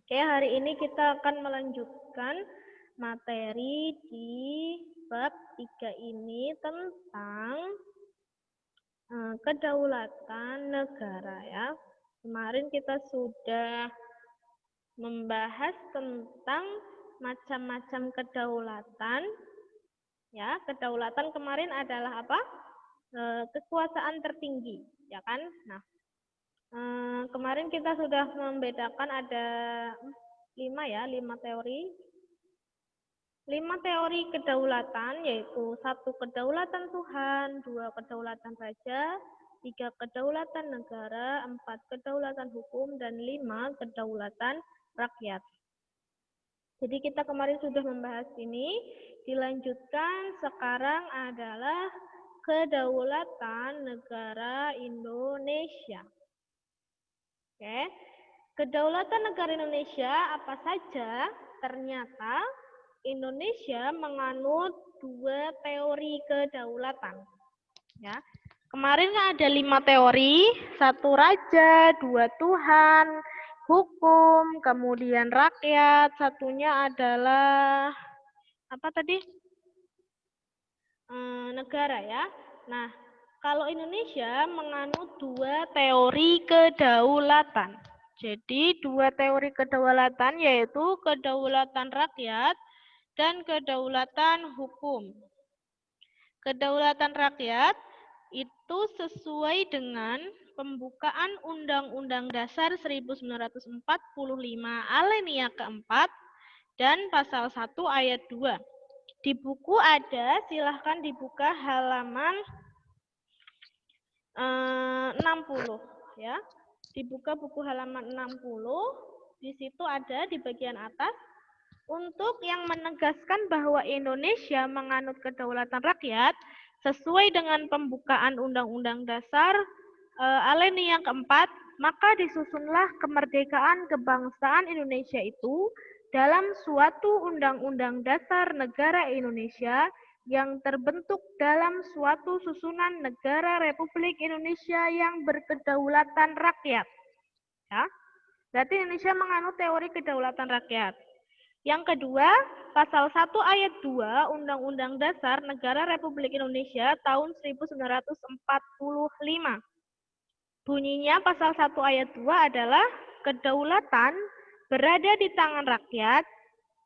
Oke, hari ini kita akan melanjutkan materi di bab 3 ini tentang kedaulatan negara ya. Kemarin kita sudah membahas tentang macam-macam kedaulatan. Ya, kedaulatan kemarin adalah apa? Kekuasaan tertinggi, ya kan? Nah, kemarin kita sudah membedakan ada 5 teori. 5 teori kedaulatan, yaitu 1 kedaulatan Tuhan, 2 kedaulatan raja, 3 kedaulatan negara, 4 kedaulatan hukum, dan 5 kedaulatan rakyat. Jadi kita kemarin sudah membahas ini, dilanjutkan sekarang adalah kedaulatan negara Indonesia. Oke, kedaulatan negara Indonesia apa saja? Ternyata Indonesia menganut 2 teori kedaulatan. Ya, kemarin ada 5 teori, 1 raja, 2 Tuhan, hukum, kemudian rakyat, satunya adalah apa tadi? Negara ya. Nah, kalau Indonesia menganut 2 teori kedaulatan. Jadi 2 teori kedaulatan yaitu kedaulatan rakyat dan kedaulatan hukum. Kedaulatan rakyat itu sesuai dengan pembukaan Undang-Undang Dasar 1945 alinea keempat dan pasal 1 ayat 2. Di buku ada, silahkan dibuka halaman 60 ya. Dibuka buku halaman 60, di situ ada di bagian atas untuk yang menegaskan bahwa Indonesia menganut kedaulatan rakyat sesuai dengan pembukaan Undang-Undang Dasar alinea keempat, maka disusunlah kemerdekaan kebangsaan Indonesia itu dalam suatu Undang-Undang Dasar Negara Indonesia yang terbentuk dalam suatu susunan negara Republik Indonesia yang berkedaulatan rakyat. Ya, berarti Indonesia menganut teori kedaulatan rakyat. Yang kedua, pasal 1 ayat 2 Undang-Undang Dasar Negara Republik Indonesia tahun 1945. Bunyinya pasal 1 ayat 2 adalah kedaulatan berada di tangan rakyat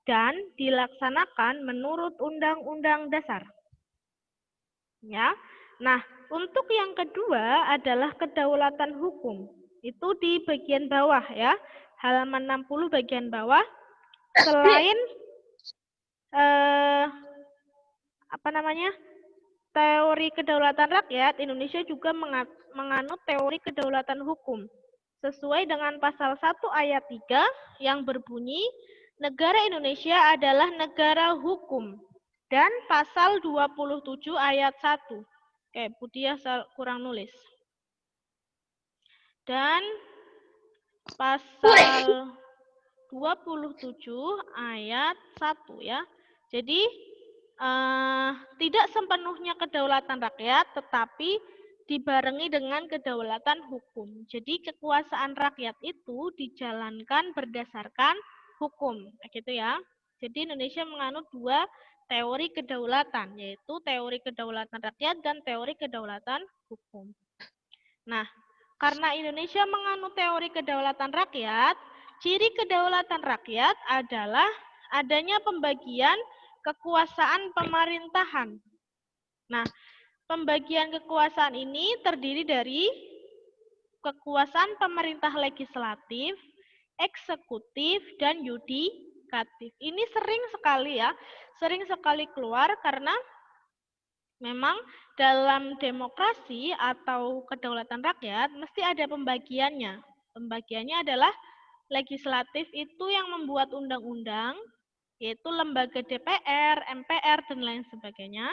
dan dilaksanakan menurut Undang-Undang Dasar. Ya. Nah, untuk yang kedua adalah kedaulatan hukum. Itu di bagian bawah ya. Halaman 60 bagian bawah. Selain teori kedaulatan rakyat, Indonesia juga menganut teori kedaulatan hukum. Sesuai dengan pasal 1 ayat 3 yang berbunyi, negara Indonesia adalah negara hukum. Dan pasal 27 ayat 1. Oke, Budiah kurang nulis. Dan pasal 27 ayat 1 ya. Jadi tidak sepenuhnya kedaulatan rakyat, tetapi dibarengi dengan kedaulatan hukum. Jadi kekuasaan rakyat itu dijalankan berdasarkan hukum, gitu ya. Jadi Indonesia menganut 2 teori kedaulatan, yaitu teori kedaulatan rakyat dan teori kedaulatan hukum. Nah, karena Indonesia menganut teori kedaulatan rakyat, ciri kedaulatan rakyat adalah adanya pembagian kekuasaan pemerintahan. Nah, pembagian kekuasaan ini terdiri dari kekuasaan pemerintah legislatif, eksekutif, dan yudikatif. Ini sering sekali keluar karena memang dalam demokrasi atau kedaulatan rakyat mesti ada pembagiannya. Pembagiannya adalah legislatif itu yang membuat undang-undang, yaitu lembaga DPR, MPR, dan lain sebagainya.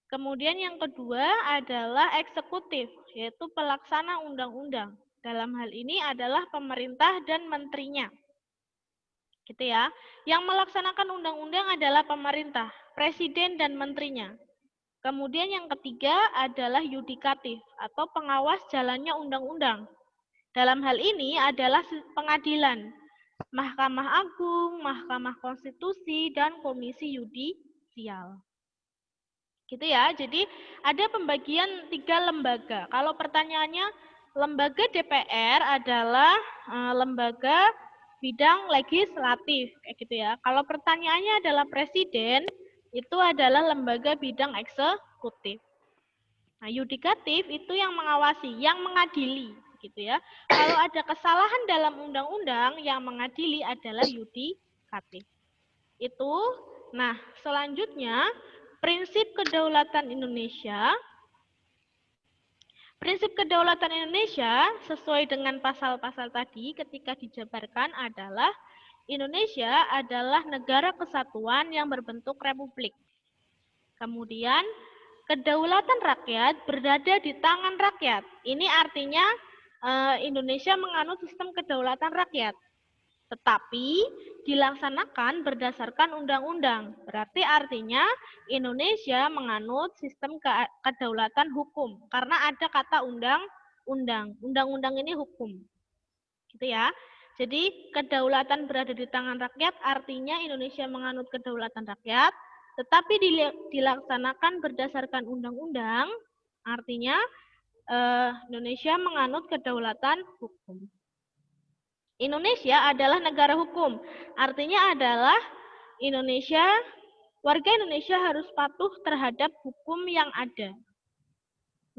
Kemudian yang kedua adalah eksekutif, yaitu pelaksana undang-undang. Dalam hal ini adalah pemerintah dan menterinya. Gitu ya. Yang melaksanakan undang-undang adalah pemerintah, presiden dan menterinya. Kemudian yang ketiga adalah yudikatif atau pengawas jalannya undang-undang. Dalam hal ini adalah pengadilan. Mahkamah Agung, Mahkamah Konstitusi, dan Komisi Yudisial. Gitu ya. Jadi ada pembagian 3 lembaga. Kalau pertanyaannya lembaga DPR adalah lembaga bidang legislatif, kayak gitu ya. Kalau pertanyaannya adalah presiden, itu adalah lembaga bidang eksekutif. Nah, yudikatif itu yang mengawasi, yang mengadili, gitu ya. Kalau ada kesalahan dalam undang-undang, yang mengadili adalah yudikatif. Itu. Nah, selanjutnya prinsip kedaulatan Indonesia. Prinsip kedaulatan Indonesia sesuai dengan pasal-pasal tadi ketika dijabarkan adalah Indonesia adalah negara kesatuan yang berbentuk republik. Kemudian kedaulatan rakyat berada di tangan rakyat. Ini artinya Indonesia menganut sistem kedaulatan rakyat. Tetapi dilaksanakan berdasarkan undang-undang. Berarti artinya Indonesia menganut sistem kedaulatan hukum. Karena ada kata undang-undang. Undang-undang ini hukum. Gitu ya. Jadi kedaulatan berada di tangan rakyat artinya Indonesia menganut kedaulatan rakyat. Tetapi dilaksanakan berdasarkan undang-undang. Artinya Indonesia menganut kedaulatan hukum. Indonesia adalah negara hukum. Artinya adalah warga Indonesia harus patuh terhadap hukum yang ada.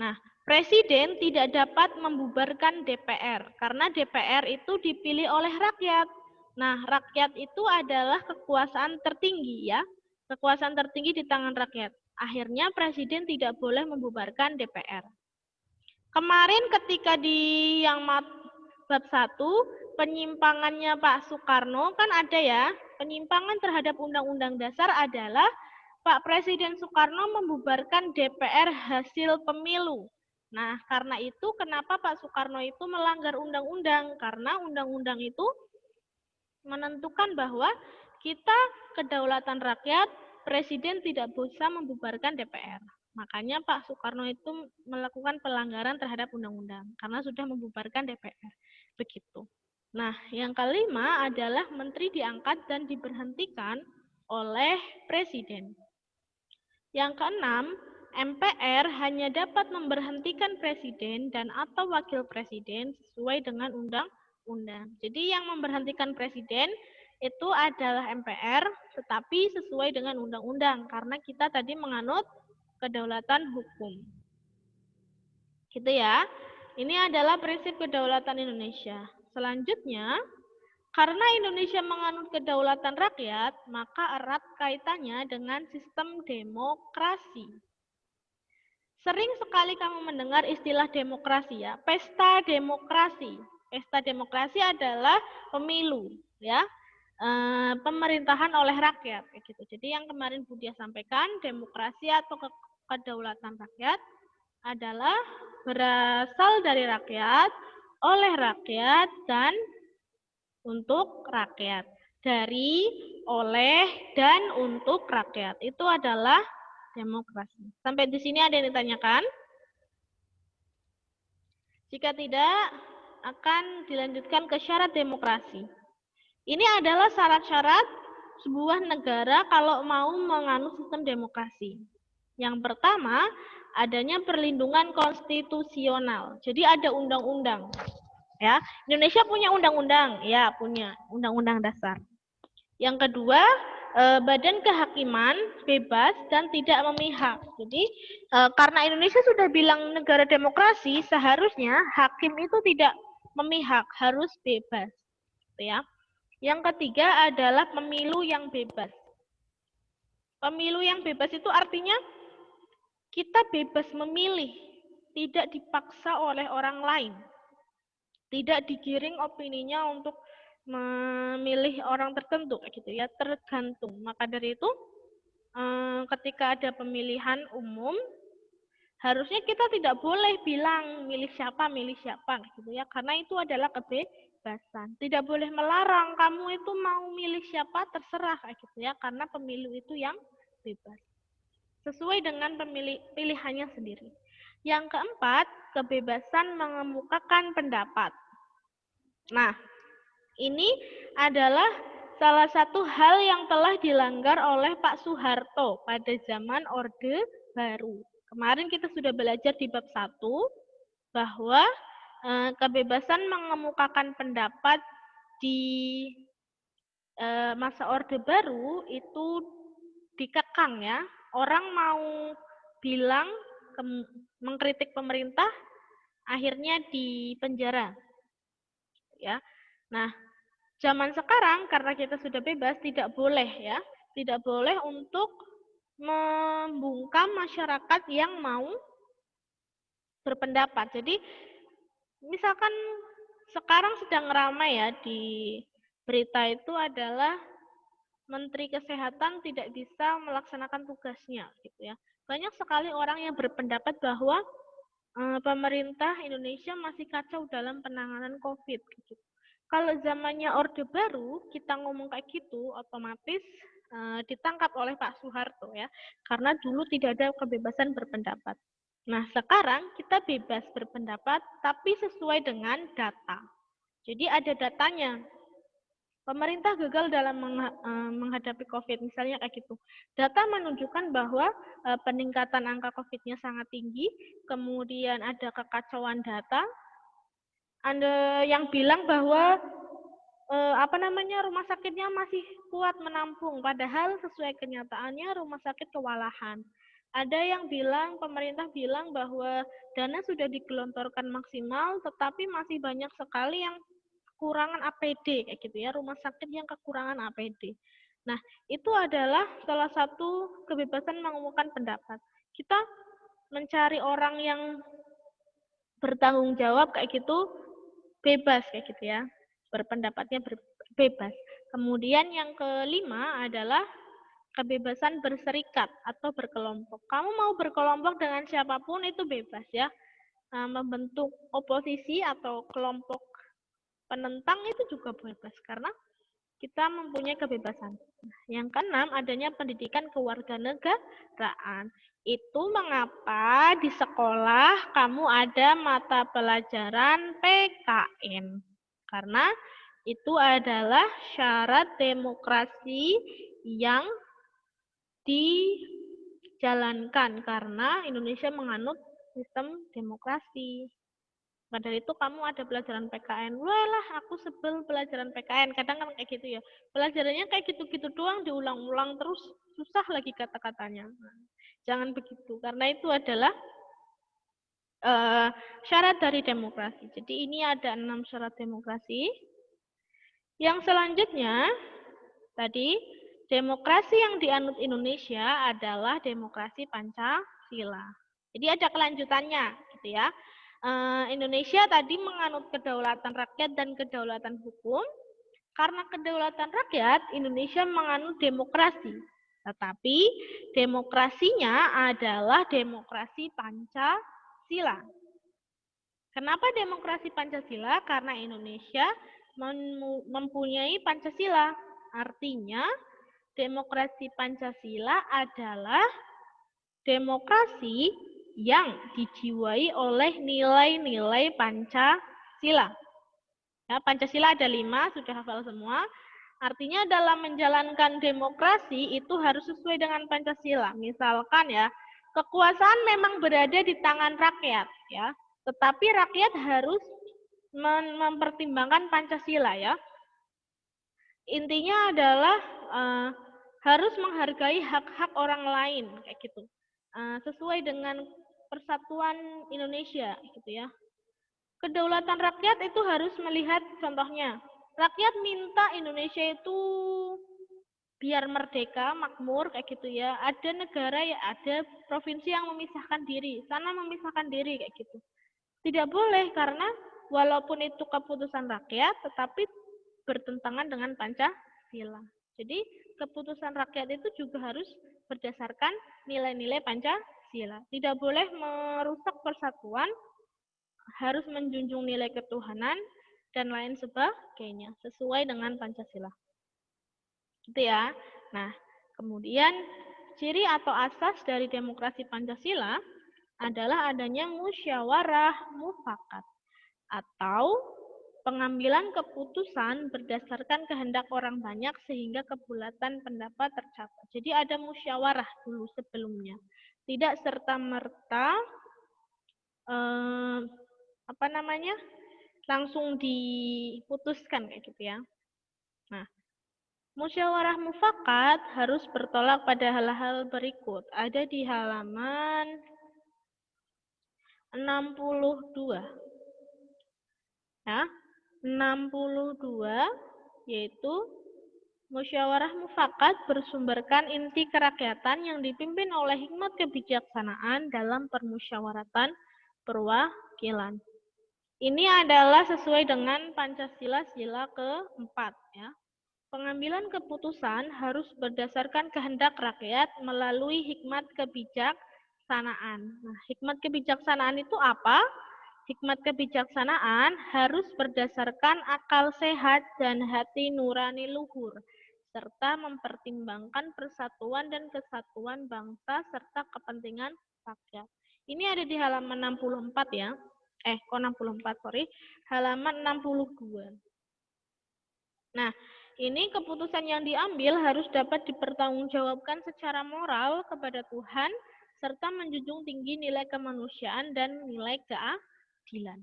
Nah, presiden tidak dapat membubarkan DPR karena DPR itu dipilih oleh rakyat. Nah, rakyat itu adalah kekuasaan tertinggi ya. Kekuasaan tertinggi di tangan rakyat. Akhirnya presiden tidak boleh membubarkan DPR. Kemarin ketika di yang bab 1, penyimpangannya Pak Soekarno kan ada ya. Penyimpangan terhadap Undang-Undang Dasar adalah Pak Presiden Soekarno membubarkan DPR hasil pemilu. Nah, karena itu kenapa Pak Soekarno itu melanggar undang-undang? Karena undang-undang itu menentukan bahwa kita kedaulatan rakyat, presiden tidak bisa membubarkan DPR. Makanya Pak Soekarno itu melakukan pelanggaran terhadap undang-undang karena sudah membubarkan DPR. Begitu. Nah, yang kelima adalah menteri diangkat dan diberhentikan oleh presiden. Yang keenam, MPR hanya dapat memberhentikan presiden dan atau wakil presiden sesuai dengan undang-undang. Jadi yang memberhentikan presiden itu adalah MPR, tetapi sesuai dengan undang-undang karena kita tadi menganut kedaulatan hukum. Gitu ya. Ini adalah prinsip kedaulatan Indonesia. Selanjutnya, karena Indonesia menganut kedaulatan rakyat, maka erat kaitannya dengan sistem demokrasi. Sering sekali kamu mendengar istilah demokrasi ya, pesta demokrasi. Pesta demokrasi adalah pemilu, ya, pemerintahan oleh rakyat, gitu. Jadi yang kemarin Budia sampaikan, demokrasi atau kedaulatan rakyat adalah berasal dari rakyat, oleh rakyat, dan untuk rakyat. Dari, oleh, dan untuk rakyat. Itu adalah demokrasi. Sampai di sini ada yang ditanyakan? Jika tidak, akan dilanjutkan ke syarat demokrasi. Ini adalah syarat-syarat sebuah negara kalau mau menganut sistem demokrasi. Yang pertama, adanya perlindungan konstitusional. Jadi ada undang-undang. Ya, Indonesia punya undang-undang, ya punya undang-undang dasar. Yang kedua, badan kehakiman bebas dan tidak memihak. Jadi karena Indonesia sudah bilang negara demokrasi, seharusnya hakim itu tidak memihak, harus bebas. Ya. Yang ketiga adalah pemilu yang bebas. Pemilu yang bebas itu artinya kita bebas memilih, tidak dipaksa oleh orang lain. Tidak digiring opininya untuk memilih orang tertentu gitu ya, tergantung. Maka dari itu ketika ada pemilihan umum harusnya kita tidak boleh bilang milih siapa gitu ya, karena itu adalah kebebasan. Tidak boleh melarang kamu itu mau milih siapa, terserah gitu ya, karena pemilu itu yang bebas sesuai dengan pilihannya sendiri. Yang keempat, kebebasan mengemukakan pendapat. Nah, Ini adalah salah satu hal yang telah dilanggar oleh Pak Soeharto pada zaman Orde Baru. Kemarin kita sudah belajar di bab 1 bahwa kebebasan mengemukakan pendapat di masa Orde Baru itu dikekang ya. Orang mau bilang mengkritik pemerintah, akhirnya dipenjara. Ya. Nah, zaman sekarang karena kita sudah bebas, tidak boleh ya, tidak boleh untuk membungkam masyarakat yang mau berpendapat. Jadi, misalkan sekarang sedang ramai ya di berita itu adalah Menteri Kesehatan tidak bisa melaksanakan tugasnya, gitu ya. Banyak sekali orang yang berpendapat bahwa pemerintah Indonesia masih kacau dalam penanganan COVID. Gitu. Kalau zamannya Orde Baru, kita ngomong kayak gitu, otomatis ditangkap oleh Pak Soeharto ya, karena dulu tidak ada kebebasan berpendapat. Nah, sekarang kita bebas berpendapat, tapi sesuai dengan data. Jadi ada datanya. Pemerintah gagal dalam menghadapi COVID, misalnya kayak gitu. Data menunjukkan bahwa peningkatan angka COVID-nya sangat tinggi, kemudian ada kekacauan data. Ada yang bilang bahwa rumah sakitnya masih kuat menampung, padahal sesuai kenyataannya rumah sakit kewalahan. Ada yang bilang, pemerintah bilang bahwa dana sudah digelontorkan maksimal, tetapi masih banyak sekali yang kekurangan APD kayak gitu ya, rumah sakit yang kekurangan APD. Nah, itu adalah salah satu kebebasan mengemukakan pendapat. Kita mencari orang yang bertanggung jawab kayak gitu bebas kayak gitu ya. Berpendapatnya bebas. Kemudian yang kelima adalah kebebasan berserikat atau berkelompok. Kamu mau berkelompok dengan siapapun itu bebas ya. Membentuk oposisi atau kelompok penentang itu juga bebas karena kita mempunyai kebebasan. Yang keenam, adanya pendidikan kewarganegaraan. Itu mengapa di sekolah kamu ada mata pelajaran PKN. Karena itu adalah syarat demokrasi yang dijalankan karena Indonesia menganut sistem demokrasi. Pada itu kamu ada pelajaran PKN. Wah lah, aku sebel pelajaran PKN. Kadang kan kayak gitu ya. Pelajarannya kayak gitu-gitu doang, diulang-ulang terus, susah lagi kata-katanya. Jangan begitu, karena itu adalah syarat dari demokrasi. Jadi ini ada 6 syarat demokrasi. Yang selanjutnya, tadi, demokrasi yang dianut Indonesia adalah demokrasi Pancasila. Jadi ada kelanjutannya, gitu ya. Indonesia tadi menganut kedaulatan rakyat dan kedaulatan hukum. Karena kedaulatan rakyat, Indonesia menganut demokrasi. Tetapi demokrasinya adalah demokrasi Pancasila. Kenapa demokrasi Pancasila? Karena Indonesia mempunyai Pancasila. Artinya, demokrasi Pancasila adalah demokrasi yang dijiwai oleh nilai-nilai Pancasila. Ya, Pancasila ada 5, sudah hafal semua. Artinya dalam menjalankan demokrasi itu harus sesuai dengan Pancasila. Misalkan ya, kekuasaan memang berada di tangan rakyat, ya, tetapi rakyat harus mempertimbangkan Pancasila ya. Intinya adalah harus menghargai hak-hak orang lain kayak gitu. Sesuai dengan persatuan Indonesia gitu ya. Kedaulatan rakyat itu harus melihat contohnya. Rakyat minta Indonesia itu biar merdeka, makmur kayak gitu ya. Ada negara ya, ada provinsi yang memisahkan diri, sana memisahkan diri kayak gitu. Tidak boleh karena walaupun itu keputusan rakyat tetapi bertentangan dengan Pancasila. Jadi keputusan rakyat itu juga harus berdasarkan nilai-nilai Pancasila. Tidak boleh merusak persatuan, harus menjunjung nilai ketuhanan dan lain sebagainya sesuai dengan Pancasila. Gitu ya. Nah, kemudian ciri atau asas dari demokrasi Pancasila adalah adanya musyawarah mufakat atau Pengambilan keputusan berdasarkan kehendak orang banyak sehingga kebulatan pendapat tercapai. Jadi ada musyawarah dulu sebelumnya. Tidak serta-merta langsung diputuskan kayak gitu ya. Nah, musyawarah mufakat harus bertolak pada hal-hal berikut. Ada di halaman 62. Ya, 62 yaitu musyawarah mufakat bersumberkan inti kerakyatan yang dipimpin oleh hikmat kebijaksanaan dalam permusyawaratan perwakilan. Ini adalah sesuai dengan Pancasila sila keempat ya. Pengambilan keputusan harus berdasarkan kehendak rakyat melalui hikmat kebijaksanaan. Nah, hikmat kebijaksanaan itu apa? Hikmat kebijaksanaan harus berdasarkan akal sehat dan hati nurani luhur, serta mempertimbangkan persatuan dan kesatuan bangsa serta kepentingan rakyat. Ini ada di halaman 64 ya. 64, sorry. Halaman 62. Nah, ini keputusan yang diambil harus dapat dipertanggungjawabkan secara moral kepada Tuhan, serta menjunjung tinggi nilai kemanusiaan dan nilai keadilan.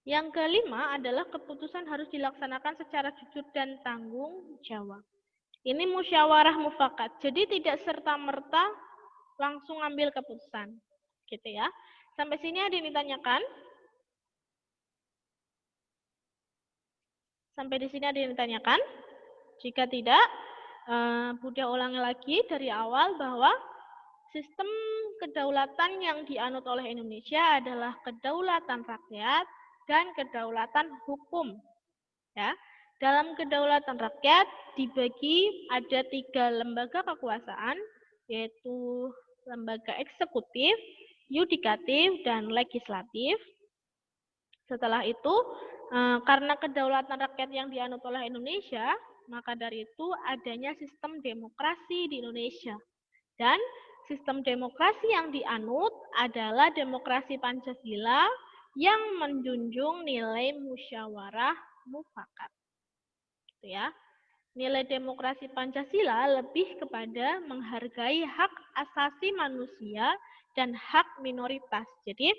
Yang kelima adalah keputusan harus dilaksanakan secara jujur dan tanggung jawab. Ini musyawarah mufakat, jadi tidak serta-merta langsung ambil keputusan. Gitu ya. Sampai sini ada yang ditanyakan? Sampai di sini ada yang ditanyakan? Jika tidak, Bunda ulangi lagi dari awal bahwa sistem kedaulatan yang dianut oleh Indonesia adalah kedaulatan rakyat dan kedaulatan hukum. Ya, dalam kedaulatan rakyat dibagi ada 3 lembaga kekuasaan, yaitu lembaga eksekutif, yudikatif, dan legislatif. Setelah itu, karena kedaulatan rakyat yang dianut oleh Indonesia, maka dari itu adanya sistem demokrasi di Indonesia. Dan sistem demokrasi yang dianut adalah demokrasi Pancasila yang menjunjung nilai musyawarah mufakat. Gitu ya. Nilai demokrasi Pancasila lebih kepada menghargai hak asasi manusia dan hak minoritas. Jadi,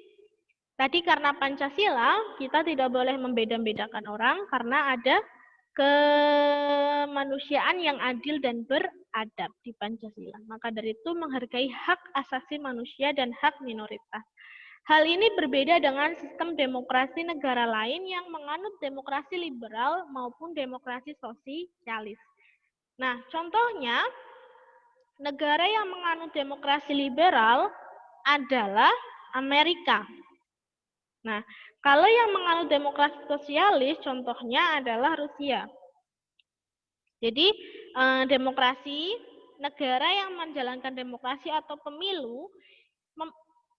tadi karena Pancasila, kita tidak boleh membeda-bedakan orang karena ada kemanusiaan yang adil dan beradab di Pancasila. Maka dari itu menghargai hak asasi manusia dan hak minoritas. Hal ini berbeda dengan sistem demokrasi negara lain yang menganut demokrasi liberal maupun demokrasi sosialis. Nah, contohnya negara yang menganut demokrasi liberal adalah Amerika. Nah, kalau yang menganut demokrasi sosialis contohnya adalah Rusia. Jadi, demokrasi negara yang menjalankan demokrasi atau pemilu,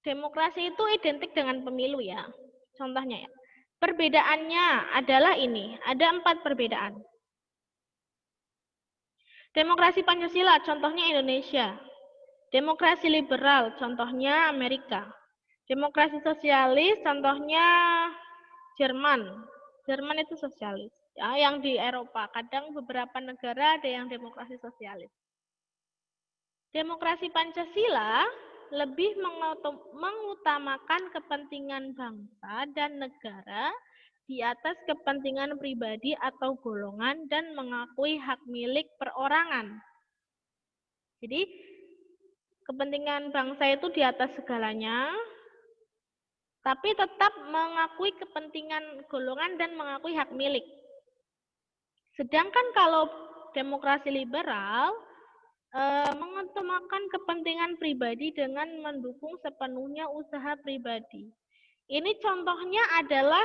demokrasi itu identik dengan pemilu ya. Contohnya ya. Perbedaannya adalah ini, ada 4 perbedaan. Demokrasi Pancasila, contohnya Indonesia. Demokrasi liberal, contohnya Amerika. Demokrasi sosialis, contohnya Jerman. Jerman itu sosialis. Ya, yang di Eropa, kadang beberapa negara ada yang demokrasi sosialis. Demokrasi Pancasila lebih mengutamakan kepentingan bangsa dan negara di atas kepentingan pribadi atau golongan dan mengakui hak milik perorangan. Jadi, kepentingan bangsa itu di atas segalanya, tapi tetap mengakui kepentingan golongan dan mengakui hak milik. Sedangkan kalau demokrasi liberal, mengutamakan kepentingan pribadi dengan mendukung sepenuhnya usaha pribadi. Ini contohnya adalah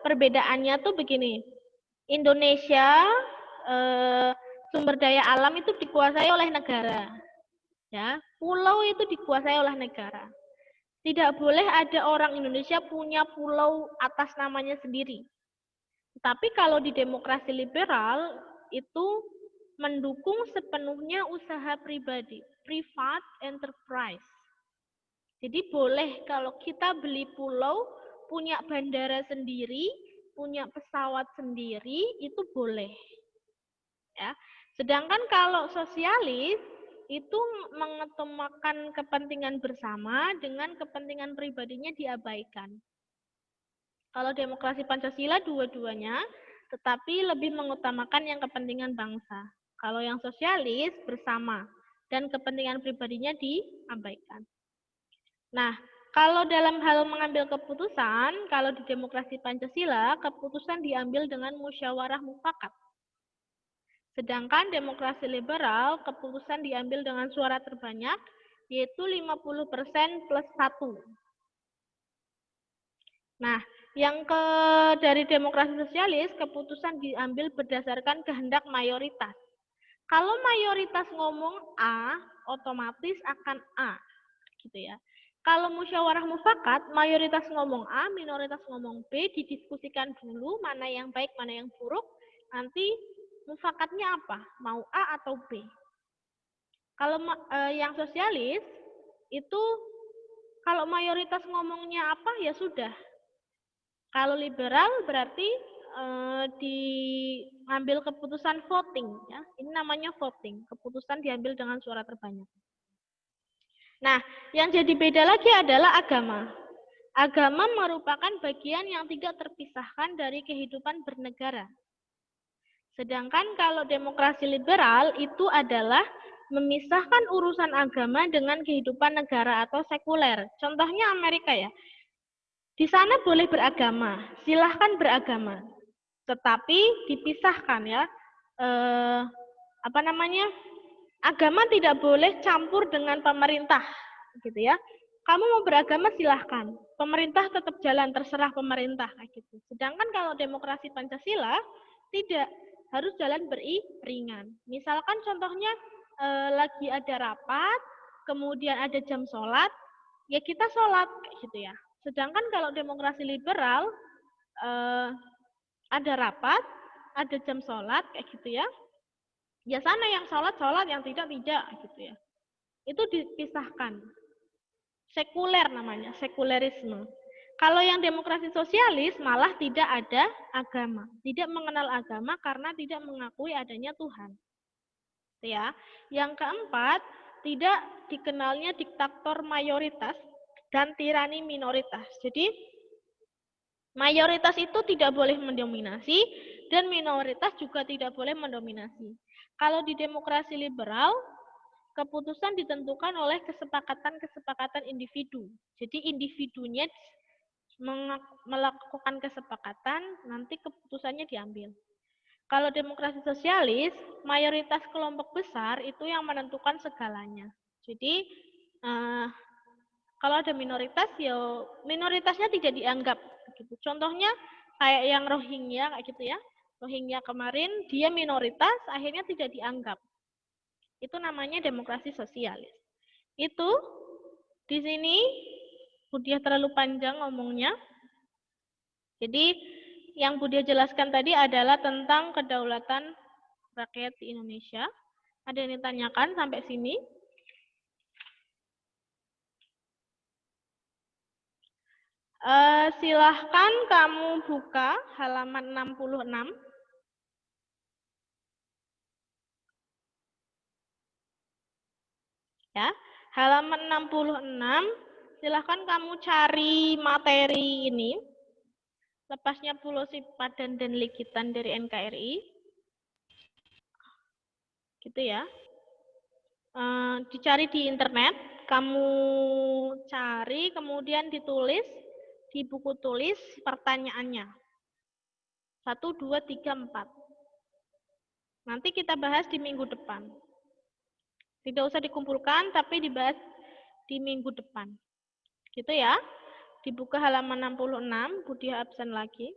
perbedaannya tuh begini. Indonesia sumber daya alam itu dikuasai oleh negara. Ya, pulau itu dikuasai oleh negara. Tidak boleh ada orang Indonesia punya pulau atas namanya sendiri. Tapi kalau di demokrasi liberal itu mendukung sepenuhnya usaha pribadi, private enterprise. Jadi boleh kalau kita beli pulau, punya bandara sendiri, punya pesawat sendiri itu boleh. Ya. Sedangkan kalau sosialis itu mengetemukan kepentingan bersama dengan kepentingan pribadinya diabaikan. Kalau demokrasi Pancasila dua-duanya, tetapi lebih mengutamakan yang kepentingan bangsa. Kalau yang sosialis bersama dan kepentingan pribadinya diabaikan. Nah, kalau dalam hal mengambil keputusan, kalau di demokrasi Pancasila, keputusan diambil dengan musyawarah mufakat. Sedangkan demokrasi liberal, keputusan diambil dengan suara terbanyak, yaitu 50% plus 1. Nah, yang dari demokrasi sosialis, keputusan diambil berdasarkan kehendak mayoritas. Kalau mayoritas ngomong A, otomatis akan A, gitu ya. Kalau musyawarah mufakat, mayoritas ngomong A, minoritas ngomong B, didiskusikan dulu mana yang baik, mana yang buruk, nanti mufakatnya apa? Mau A atau B? Kalau yang sosialis, itu kalau mayoritas ngomongnya apa, ya sudah. Kalau liberal berarti diambil keputusan voting, ya. Ini namanya voting. Keputusan diambil dengan suara terbanyak. Nah, yang jadi beda lagi adalah agama. Agama merupakan bagian yang tidak terpisahkan dari kehidupan bernegara. Sedangkan kalau demokrasi liberal itu adalah memisahkan urusan agama dengan kehidupan negara atau sekuler. Contohnya Amerika ya. Di sana boleh beragama, silahkan beragama. Tetapi dipisahkan ya. Agama tidak boleh campur dengan pemerintah, gitu ya. Kamu mau beragama silahkan, pemerintah tetap jalan, terserah pemerintah, kayak gitu. Sedangkan kalau demokrasi Pancasila tidak, harus jalan beriringan. Misalkan contohnya lagi ada rapat, kemudian ada jam sholat, ya kita sholat, kayak gitu ya. Sedangkan kalau demokrasi liberal ada rapat, ada jam sholat, kayak gitu ya. Ya sana yang sholat, yang tidak, gitu ya. Itu dipisahkan. Sekuler namanya, sekulerisme. Kalau yang demokrasi sosialis malah tidak ada agama. Tidak mengenal agama karena tidak mengakui adanya Tuhan. Ya. Yang keempat, tidak dikenalnya diktator mayoritas dan tirani minoritas. Jadi, mayoritas itu tidak boleh mendominasi dan minoritas juga tidak boleh mendominasi. Kalau di demokrasi liberal, keputusan ditentukan oleh kesepakatan-kesepakatan individu. Jadi individunya melakukan kesepakatan, nanti keputusannya diambil. Kalau demokrasi sosialis, mayoritas kelompok besar itu yang menentukan segalanya. Jadi kalau ada minoritas, ya minoritasnya tidak dianggap. Gitu. Contohnya kayak yang Rohingya, kayak gitu ya. Rohingya kemarin dia minoritas, akhirnya tidak dianggap. Itu namanya demokrasi sosialis. Itu di sini Budia terlalu panjang ngomongnya. Jadi yang Budia jelaskan tadi adalah tentang kedaulatan rakyat di Indonesia. Ada yang ditanyakan sampai sini? Silahkan kamu buka halaman 66. Ya, halaman 66, silahkan kamu cari materi ini. Lepasnya Pulau Sipadan dan Likitan dari NKRI. Gitu ya. Dicari di internet, kamu cari, kemudian ditulis di buku tulis pertanyaannya. 1, 2, 3, 4. Nanti kita bahas di minggu depan. Tidak usah dikumpulkan, tapi dibahas di minggu depan. Gitu ya. Dibuka halaman 66, Budia absen lagi.